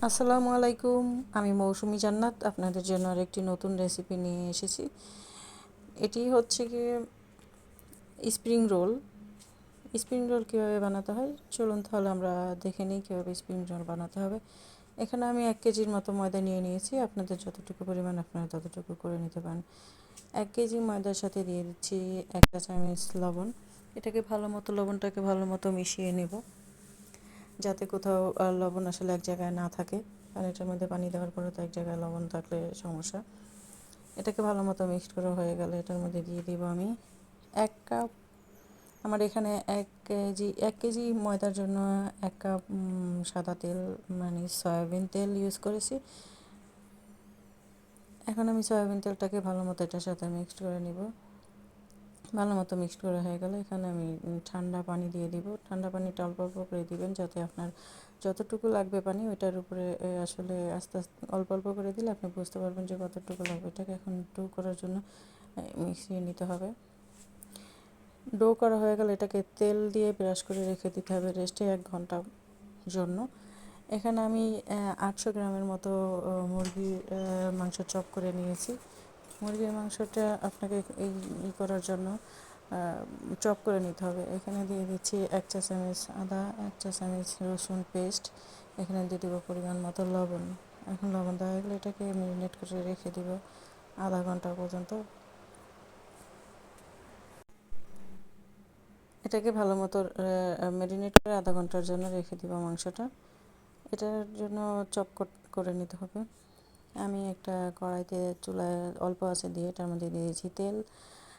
আসসালামু আলাইকুম। আমি মৌসুমি জান্নাত আপনাদের জন্য আরেকটি নতুন রেসিপি নিয়ে এসেছি। এটি হচ্ছে গিয়ে স্প্রিং রোল। স্প্রিং রোল কীভাবে বানাতে হয় চলুন তাহলে আমরা দেখে নিই কীভাবে স্প্রিং রোল বানাতে হবে। এখানে আমি 1 কেজির মতো ময়দা নিয়ে নিয়েছি। আপনাদের যতটুকু পরিমাণ আপনারা ততটুকু করে নিতে পারেন। 1 কেজি ময়দার সাথে দিয়ে দিচ্ছি 1 চা চামচ লবণ। এটাকে লবণটাকে ভালো মতো মিশিয়ে নেব, যাতে কোথাও লবণ আসলে এক জায়গায় না থাকে, কারণ এটার মধ্যে পানি দেওয়ার পরে তো এক জায়গায় লবণ থাকলে সমস্যা। এটাকে ভালো মতো মিক্সড করা হয়ে গেলে এটার মধ্যে দিয়ে দিব আমি 1 কাপ। আমার এখানে 1 কেজি ময়দার জন্য 1 কাপ সাদা তেল, মানে সয়াবিন তেল ইউজ করেছি। এখন আমি সয়াবিন তেলটাকে ভালো মতো এটার সাথে মিক্সড করে নিব। ভালো মতো মিক্সড করা হয়ে গেলে এখানে আমি ঠান্ডা পানি দিয়ে দিব। ঠান্ডা পানিটা অল্প অল্প করে দিবেন, যাতে আপনার যতটুকু লাগবে পানি ওইটার উপরে আসলে আস্তে আস্তে অল্প অল্প করে দিলে আপনি বুঝতে পারবেন যে কতটুকু লাগবে। এটাকে এখন ডো করার জন্য মিশিয়ে নিতে হবে। ডো করা হয়ে গেলে এটাকে তেল দিয়ে ব্রাশ করে রেখে দিতে হবে রেস্টে 1 ঘন্টার জন্য। এখানে আমি 800 গ্রামের মতো মুরগির মাংস চপ করে নিয়েছি। মুরগির মাংসটা আপনাকে এই করার জন্য চপ করে নিতে হবে। এখানে দিয়ে দিচ্ছি 1 চা চামচ আদা, 1 চা চামচ রসুন পেস্ট। এখানে দিয়ে দেবো পরিমাণ মতো লবণ। এখন লবণ দেওয়া গেলে এটাকে ম্যারিনেট করে রেখে দিব আধা ঘন্টা পর্যন্ত। এটাকে ভালো মতো ম্যারিনেট করে আধা ঘন্টার জন্য রেখে দিব মাংসটা। এটার জন্য চপ করে নিতে হবে। আমি একটা কড়াইতে চুলায় অল্প আঁচে দিয়ে এটার মধ্যে দিয়েছি তেল।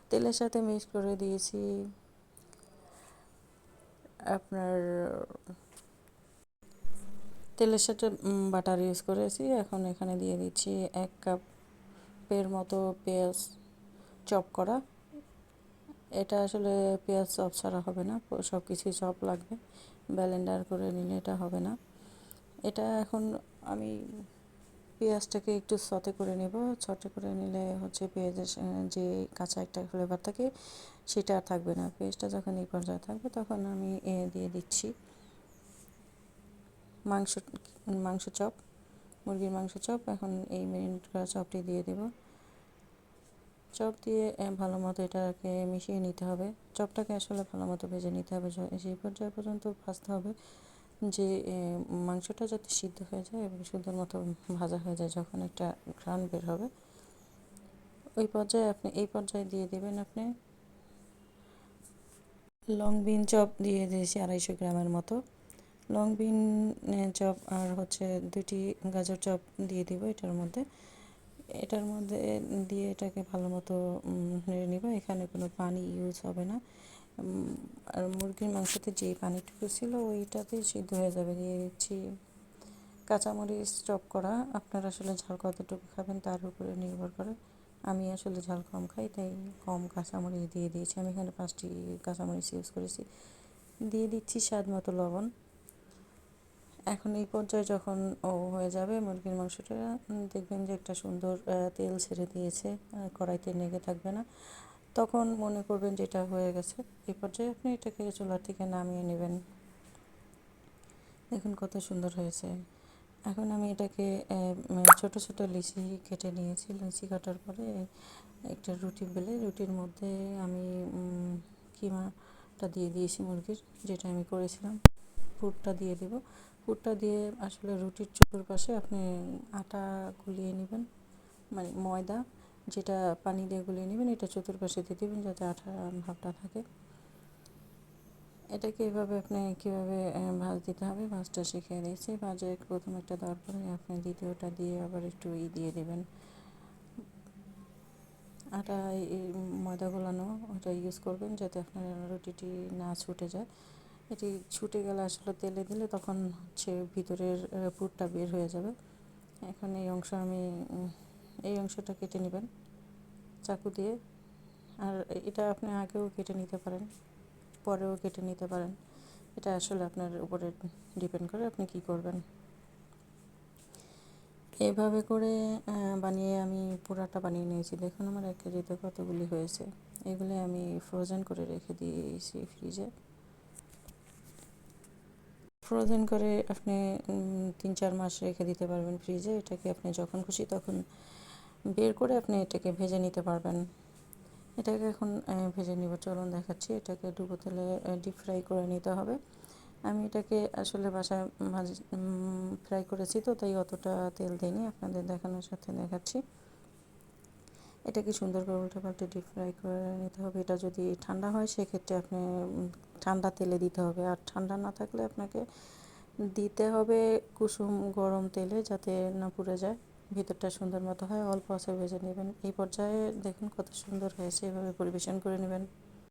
তেলের সাথে মিক্স করে দিয়েছি আপনার তেলের সাথে বাটার ইউজ করেছি। এখন এখানে দিয়ে দিচ্ছি 1 কাপের মতো পেঁয়াজ চপ করা। এটা আসলে পেঁয়াজ চপ ছাড়া হবে না, সব কিছুই চপ লাগবে, ব্লেন্ডার করে নিলে এটা হবে না। এটা এখন আমি পেঁয়াজটাকে একটু সতে করে নেব। সতে করে নিলে হচ্ছে পেঁয়াজের যে কাঁচা একটা ফ্লেভার থাকে সেটা আর থাকবে না। পেঁয়াজটা যখন এই পর্যায়ে থাকবে তখন আমি দিয়ে দিচ্ছি মাংস মাংস চপ, মুরগির মাংস চপ। এখন এই ম্যারিনেট করা চপটি দিয়ে দেব। চপ দিয়ে ভালো মতো এটাকে মিশিয়ে নিতে হবে। চপটাকে আসলে ভালো মতো ভেজে নিতে হবে, সেই পর্যায়ে পর্যন্ত ভাজতে হবে যে মাংসটা যাতে সিদ্ধ হয়ে যায় এবং সুন্দর মতো ভাজা হয়ে যায়। যখন একটা ঘ্রাণ বের হবে এই পর্যায়ে দিয়ে দেবেন আপনি লং বিন চপ দিয়ে দিয়েছি 250 গ্রামের মতো। লং বিন চপ আর হচ্ছে 2টি গাজর চপ দিয়ে দিব এটার মধ্যে দিয়ে এটাকে ভালো মতো নেড়ে নিব। এখানে কোনো পানি ইউজ হবে না। আর মুরগির মাংসতে যেই পানিটুকু ছিল ওইটাতেই সিদ্ধ হয়ে যাবে। দিয়ে দিচ্ছি কাঁচামরিচ চপ করা। আপনারা আসলে ঝাল কতটুকু খাবেন তার উপরে নির্ভর করে। আমি আসলে ঝাল কম খাই, তাই কম কাঁচামরিচ দিয়ে দিয়েছি। আমি এখানে 5টি কাঁচামরিচ ইউজ করেছি। দিয়ে দিচ্ছি স্বাদ মতো লবণ। এখন এই পর্যায়ে যখন হয়ে যাবে মুরগির মাংসটা, দেখবেন যে একটা সুন্দর তেল ছেড়ে দিয়েছে, কড়াইতে লেগে থাকবে না। তখন মনে করবেন যে এটা হয়ে গেছে। এই পর্যায়ে আপনি এটাকে চুলা থেকে নামিয়ে নেবেন। দেখুন কত সুন্দর হয়েছে। এখন আমি এটাকে ছোট ছোট লিচি কেটে নিয়েছি। লিচি কাটার পরে একটা রুটি বেলে রুটির মধ্যে আমি কিমাটা দিয়ে দিয়েছি মুরগির, যেটা আমি করেছিলাম। পুরটা দিয়ে দেব। পুরটা দিয়ে আসলে রুটির চতুর্পাশে আপনি আটা গুলিয়ে নেবেন, মানে ময়দা যেটা পানি দিয়ে গুলিয়ে নেবেন, এটা চতুর্পাশে দিয়ে দেবেন যাতে আঠা ভাবটা থাকে। এটাকে এভাবে আপনি কীভাবে ভাঁজ দিতে হবে ভাঁজটা শিখিয়ে দিয়েছি। ভাঁজে প্রথম একটা দেওয়ার পরে আপনি দ্বিতীয়টা দিয়ে আবার একটু দিয়ে দেবেন আটা। ময়দা গোলানো ওটা ইউজ করবেন যাতে আপনার রুটিটি না ছুটে যায়। এটি ছুটে গেলে আসলে তেলে দিলে তখন হচ্ছে ভিতরের পুরটা বের হয়ে যাবে। এখন এই অংশটা কেটে নেবেন চাকু দিয়ে। আর এটা আপনি আগেও কেটে নিতে পারেন, পরেও কেটে নিতে পারেন। এটা আসলে আপনার উপরে ডিপেন্ড করে আপনি কী করবেন। এইভাবে করে বানিয়ে আমি পুরাটা বানিয়ে নিয়েছি। দেখুন আমার 1 কেজিতে কতগুলি হয়েছে। এগুলি আমি ফ্রোজেন করে রেখে দিয়েছি ফ্রিজে। ফ্রোজেন করে আপনি 3-4 মাস রেখে দিতে পারবেন ফ্রিজে। এটাকে আপনি যখন খুশি তখন বের করে আপনি এটাকে ভেজে নিতে পারবেন। এটাকে এখন ভেজে নিব, চলুন দেখাচ্ছি। এটাকে ডুবো তেলে ডিপ ফ্রাই করে নিতে হবে। আমি এটাকে আসলে বাসায় মাঝে ফ্রাই করেছি, তো তাই অতটা তেল দিইনি, আপনাদের দেখানোর সাথে দেখাচ্ছি। এটাকে সুন্দর করে উল্টে পাল্টে ডিপ ফ্রাই করে নিতে হবে। এটা যদি ঠান্ডা হয় সেক্ষেত্রে আপনি ঠান্ডা তেলে দিতে হবে, আর ঠান্ডা না থাকলে আপনাকে দিতে হবে কুসুম গরম তেলে, যাতে না পুড়ে যায়, ভিতরটা সুন্দর মতো হয়। অল্প আঁচে ভেজে নেবেন। এই পর্যায়ে দেখুন কত সুন্দর হয়েছে, এভাবে পরিবেশন করে নেবেন।